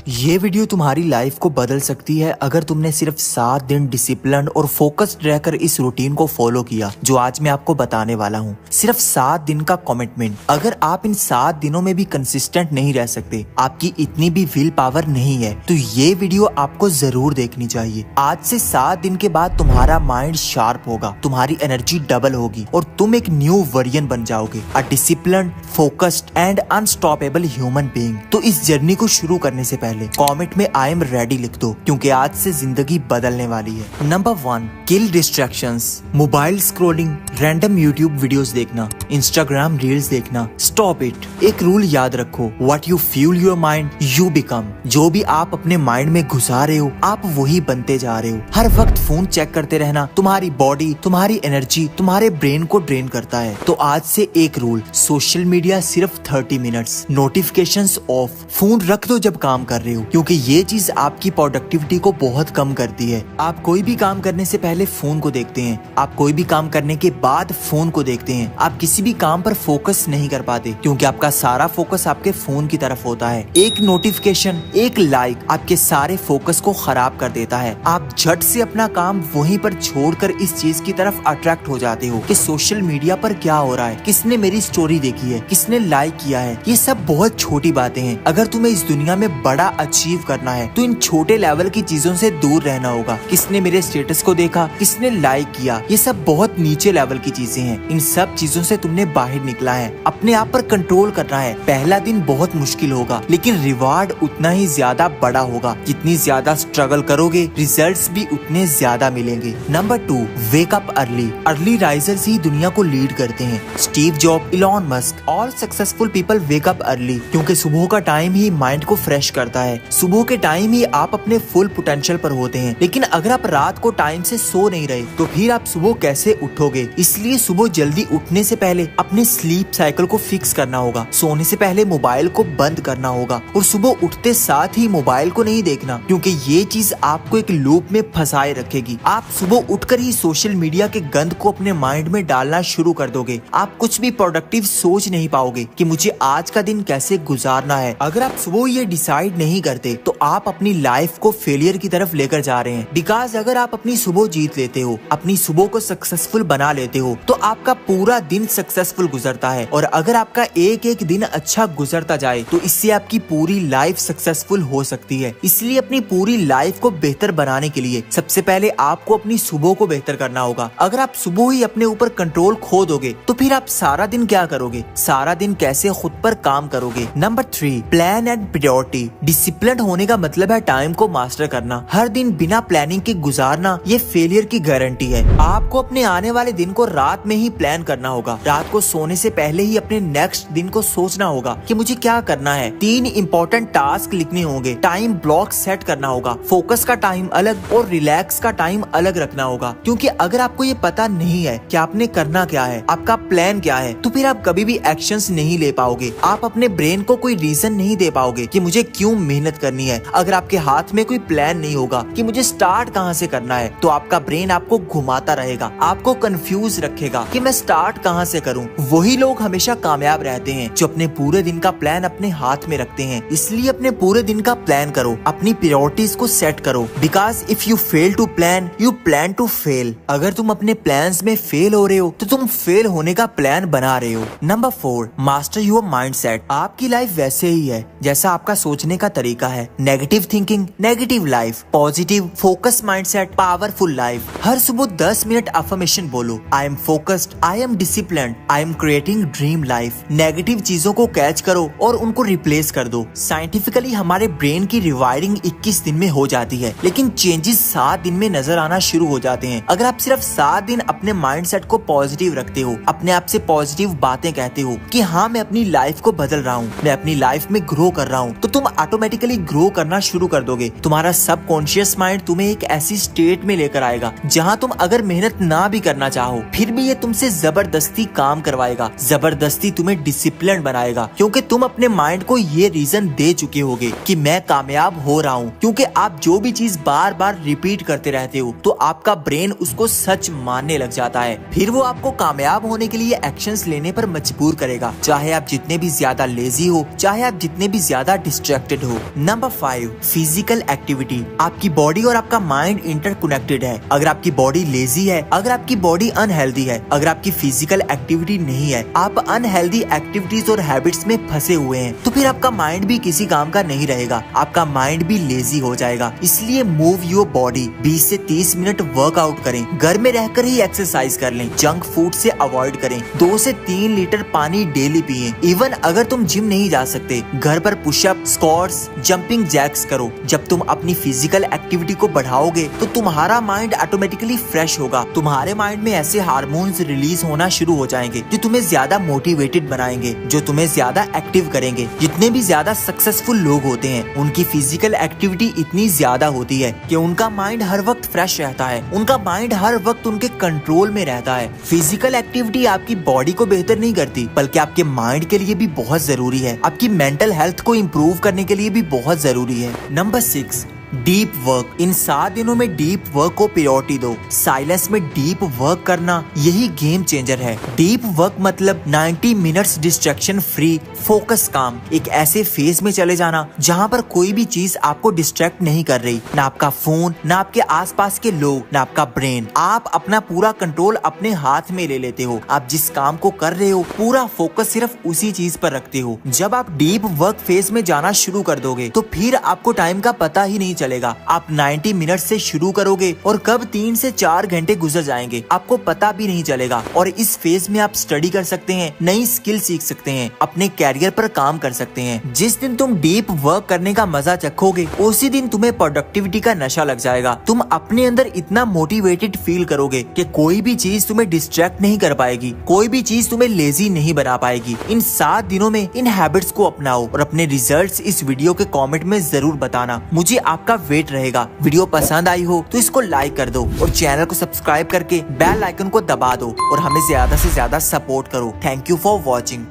ये वीडियो तुम्हारी लाइफ को बदल सकती है अगर तुमने सिर्फ 7 दिन डिसिप्लिन और फोकस्ड रहकर इस रूटीन को फॉलो किया जो आज मैं आपको बताने वाला हूँ। सिर्फ 7 दिन का कमिटमेंट। अगर आप इन 7 दिनों में भी कंसिस्टेंट नहीं रह सकते, आपकी इतनी भी विल पावर नहीं है, तो ये वीडियो आपको जरूर देखनी चाहिए। आज से 7 दिन के बाद तुम्हारा माइंड शार्प होगा, तुम्हारी एनर्जी डबल होगी और तुम एक न्यू वर्जन बन जाओगे, a disciplined, focused and unstoppable human being. तो इस जर्नी को शुरू करने से पहले कमेंट में आई एम रेडी लिख दो, क्योंकि आज से जिंदगी बदलने वाली है। Number 1, kill distractions. Mobile scrolling, random YouTube videos देखना, इंस्टाग्राम रील्स देखना, स्टॉप इट। एक रूल याद रखो, what you fuel your mind you become. जो भी आप अपने माइंड में घुसा रहे हो, आप वही बनते जा रहे हो। हर वक्त फोन चेक करते रहना तुम्हारी बॉडी, तुम्हारी एनर्जी, तुम्हारे ब्रेन को ड्रेन करता है। तो आज से एक रूल, सोशल मीडिया सिर्फ 30 मिनट्स, नोटिफिकेशंस ऑफ। फोन रख दो जब काम कर रहे हो, क्योंकि ये चीज आपकी प्रोडक्टिविटी को बहुत कम करती है। आप कोई भी काम करने से पहले फोन को देखते हैं, आप कोई भी काम करने के बाद फोन को देखते हैं। आप किसी भी काम पर फोकस नहीं कर पाते, क्योंकि आपका सारा फोकस आपके फोन की तरफ होता है। एक नोटिफिकेशन, एक लाइक आपके सारे फोकस को खराब कर देता है। आप झट से अपना काम वहीं पर छोड़कर इस चीज की तरफ अट्रैक्ट हो जाते हो कि सोशल मीडिया पर क्या हो रहा है, किसने मेरी स्टोरी देखी है, किसने लाइक किया है। ये सब बहुत छोटी बातें हैं। अगर तुम्हें इस दुनिया में बड़ा अचीव करना है तो इन छोटे लेवल की चीजों से दूर रहना होगा। किसने मेरे स्टेटस को देखा, किसने लाइक किया, ये सब बहुत नीचे लेवल की चीजें हैं। इन सब चीजों से तुमने बाहर निकला है, अपने आप पर कंट्रोल करना है। पहला दिन बहुत मुश्किल होगा, लेकिन रिवार्ड उतना ही ज्यादा बड़ा होगा। जितनी ज्यादा स्ट्रगल करोगे, रिजल्ट्स भी उतने ज्यादा मिलेंगे। Number 2, wake up early. Early risers ही दुनिया को लीड करते हैं। Steve Job, Elon Musk, all successful people wake up early, क्योंकि सुबह का टाइम ही माइंड को फ्रेश करता है। सुबह के टाइम ही आप अपने फुल पोटेंशियल पर होते हैं। लेकिन अगर आप रात को टाइम से सो नहीं रहे, तो फिर आप सुबह कैसे उठोगे? इसलिए सुबह जल्दी उठने से पहले अपने स्लीप साइकिल को फिक्स करना होगा। सोने से पहले मोबाइल को बंद करना होगा और सुबह उठते साथ ही मोबाइल को नहीं देखना, क्योंकि ये चीज आपको एक लूप में फंसाए रखेगी। आप सुबह उठकर ही सोशल मीडिया के गंद को अपने माइंड में डालना शुरू कर दोगे। आप कुछ भी प्रोडक्टिव सोच नहीं पाओगे कि मुझे आज का दिन कैसे गुजारना है। अगर आप सुबह ये डिसाइड नहीं करते, तो आप अपनी लाइफ को फेलियर की तरफ लेकर जा रहे हैं। बिकॉज अगर आप अपनी सुबह जीत लेते हो, अपनी सुबह को सक्सेसफुल बना लेते हो, तो आपका पूरा दिन सक्सेसफुल गुजरता है। और अगर आपका एक एक दिन अच्छा गुजरता जाए, तो इससे आपकी पूरी लाइफ सक्सेसफुल हो सकती है। इसलिए अपनी पूरी लाइफ को बेहतर बनाने के लिए सबसे पहले आपको अपनी सुबह को बेहतर करना होगा। अगर आप सुबह ही अपने ऊपर कंट्रोल खो दोगे, तो फिर आप सारा दिन क्या करोगे? सारा दिन कैसे खुद पर काम करोगे? Number 3, plan and priority. Discipline होने का मतलब है टाइम को मास्टर करना। हर दिन बिना प्लानिंग के गुजारना, ये फेलियर की गारंटी है। आपको अपने आने वाले दिन को रात में ही प्लान करना होगा। रात को सोने से पहले ही अपने नेक्स्ट दिन को सोचना होगा कि मुझे क्या करना है। 3 इंपॉर्टेंट टास्क लिखने होंगे, टाइम ब्लॉक सेट करना होगा, फोकस का टाइम अलग और रिलैक्स का टाइम अलग रखना होगा। क्योंकि अगर आपको ये पता नहीं है कि आपने करना क्या है, आपका प्लान क्या है, तो फिर आप कभी भी एक्शंस नहीं ले पाओगे। आप अपने ब्रेन को कोई रीजन नहीं दे पाओगे कि मुझे क्यों मेहनत करनी है। अगर आपके हाथ में कोई प्लान नहीं होगा कि मुझे स्टार्ट कहां से करना है, तो आपका ब्रेन आपको घुमाता रहेगा, आपको कंफ्यूज रखेगा कि मैं स्टार्ट कहां से करूं। वही लोग हमेशा कामयाब रहते हैं जो अपने पूरे दिन का प्लान अपने हाथ में रखते हैं। इसलिए अपने पूरे दिन का प्लान करो, अपनी प्रायोरिटीज को सेट करो। Because if you fail to plan, you plan to fail. अगर तुम अपने प्लान्स में फेल हो रहे हो, तो तुम फेल होने का प्लान बना रहे हो। Number 4, master your mindset. आपकी लाइफ वैसे ही है जैसा आपका सोचने का तरीका है। Negative thinking, negative life. Positive focus mindset, powerful life. हर सुबह 10 मिनट अफर्मेशन बोलो, I am focused, I am disciplined, I am creating dream life. Negative चीजों को कैच करो और उनको रिप्लेस कर दो। साइंटिफिकली हमारे ब्रेन की रिवायरिंग 21 दिन में हो जाती है, लेकिन चेंजेस 7 दिन में नजर आना शुरू हो जाते हैं। अगर आप सिर्फ 7 दिन अपने माइंडसेट को पॉजिटिव रखते हो, अपने आप से पॉजिटिव बातें कहते हो कि हाँ मैं अपनी लाइफ को बदल रहा हूँ, मैं अपनी लाइफ में ग्रो कर रहा हूँ, तो तुम ऑटोमेटिकली ग्रो करना शुरू कर दोगे। तुम्हारा सबकॉन्शियस माइंड तुम्हें एक ऐसी स्टेट में लेकर आएगा जहाँ तुम अगर मेहनत ना भी करना चाहो, फिर भी ये तुमसे जबरदस्ती काम करवाएगा, जबरदस्ती तुम्हें डिसिप्लिन बनाएगा। क्योंकि तुम अपने माइंड को ये रीजन दे चुके होगे कि मैं कामयाब हो रहा हूँ। क्योंकि आप जो भी चीज बार बार रिपीट करते रहते हो, तो आपका ब्रेन उसको सच मानने लग जाता है। फिर वो आपको कामयाब होने के लिए एक्शंस लेने पर मजबूर करेगा, चाहे आप जितने भी ज्यादा लेजी हो, चाहे आप जितने भी ज्यादा डिस्ट्रैक्टेड हो। Number 5, physical activity. आपकी बॉडी और आपका माइंड इंटरकनेक्टेड है। अगर आपकी बॉडी लेजी है, अगर आपकी बॉडी अनहेल्दी है, अगर आपकी फिजिकल एक्टिविटी नहीं है, आप अनहेल्दी एक्टिविटीज और हैबिट्स में फंसे हुए हैं, तो फिर आपका माइंड भी किसी काम का नहीं रहेगा, आपका माइंड भी लेजी हो जाएगा। इसलिए मूव योर बॉडी। 20 से 30 मिनट वर्कआउट करें। घर में रहकर ही एक्सरसाइज कर लें। जंक फूड से अवॉइड करें। 2 से 3 लीटर पानी डेली पिएं। इवन अगर तुम जिम नहीं जा सकते, घर पर पुशअप, स्क्वाट्स, जंपिंग जैक्स करो। जब तुम अपनी फिजिकल एक्टिविटी को बढ़ाओगे तो तुम्हारा माइंड ऑटोमेटिकली फ्रेश होगा। तुम्हारे माइंड में ऐसे हार्मोन्स रिलीज होना शुरू हो जाएंगे जो तुम्हें ज्यादा मोटिवेटेड बनाएंगे, जो तुम्हें ज्यादा एक्टिव करेंगे। जितने भी ज्यादा सक्सेसफुल लोग होते हैं, उनकी फिजिकल एक्टिविटी इतनी ज्यादा होती है कि उनका माइंड हर वक्त फ्रेश रहता है, उनका माइंड हर वक्त उनके कंट्रोल में रहता है। फिजिकल एक्टिविटी आपकी बॉडी को बेहतर नहीं करती, बल्कि आपके माइंड के लिए भी बहुत जरूरी है। आपकी मेंटल हेल्थ को इम्प्रूव करने के लिए भी बहुत जरूरी है। Number 6, deep work. इन 7 दिनों में डीप वर्क को प्रायोरिटी दो। साइलेंस में डीप वर्क करना यही गेम चेंजर है। डीप वर्क मतलब 90 मिनट्स डिस्ट्रैक्शन फ्री फोकस काम। एक ऐसे फेज में चले जाना जहाँ पर कोई भी चीज आपको डिस्ट्रैक्ट नहीं कर रही, ना आपका फोन, ना आपके आसपास के लोग, ना आपका ब्रेन। आप अपना पूरा कंट्रोल अपने हाथ में ले लेते हो। आप जिस काम को कर रहे हो पूरा फोकस सिर्फ उसी चीज पर रखते हो। जब आप डीप वर्क फेज में जाना शुरू कर दोगे तो फिर आपको टाइम का पता ही नहीं चलेगा। आप 90 मिनट से शुरू करोगे और कब 3 से 4 घंटे गुजर जाएंगे आपको पता भी नहीं चलेगा। और इस फेज में आप स्टडी कर सकते हैं, नई स्किल सीख सकते हैं, अपने कैरियर पर काम कर सकते हैं। जिस दिन तुम डीप वर्क करने का मजा चखोगे उसी दिन तुम्हें प्रोडक्टिविटी का नशा लग जाएगा। तुम अपने अंदर इतना मोटिवेटेड फील करोगे कि कोई भी चीज तुम्हें डिस्ट्रैक्ट नहीं कर पाएगी, कोई भी चीज तुम्हें लेजी नहीं बना पाएगी। इन 7 दिनों में इन हैबिट्स को अपनाओ और अपने रिजल्ट्स इस वीडियो के कमेंट में जरूर बताना। मुझे आपका वेट रहेगा। वीडियो पसंद आई हो तो इसको लाइक कर दो और चैनल को सब्सक्राइब करके बेल आइकन को दबा दो और हमें ज्यादा से ज्यादा सपोर्ट करो। Thank you for watching.